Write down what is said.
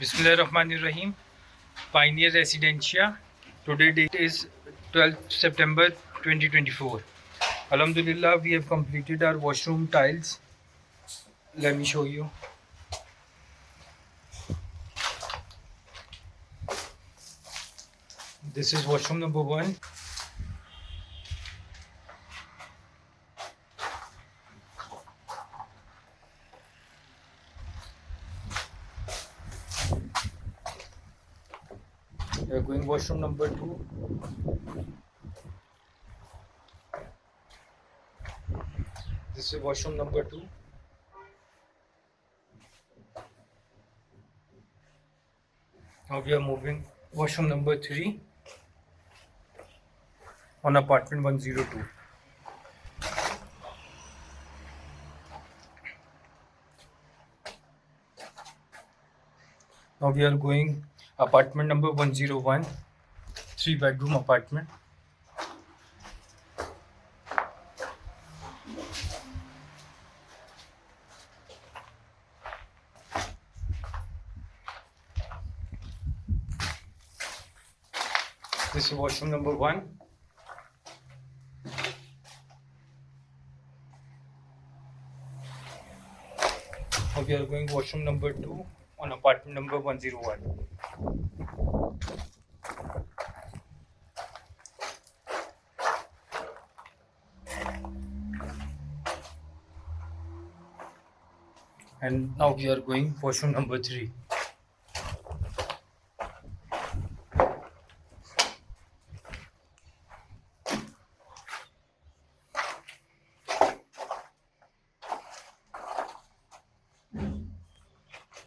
Bismillahirrahmanirrahim. Pioneer Residencia. Today date is 12th September 2024. Alhamdulillah, we have completed our washroom tiles. Let me show you. This is washroom number 1. We are going washroom number 2. This is washroom number 2. Now we are moving washroom number 3 on apartment 102. Now we are going apartment number 101, 3-bedroom apartment. This is washroom number 1. Now we are going washroom number 2 on apartment number 101. And now we are going washroom number 3.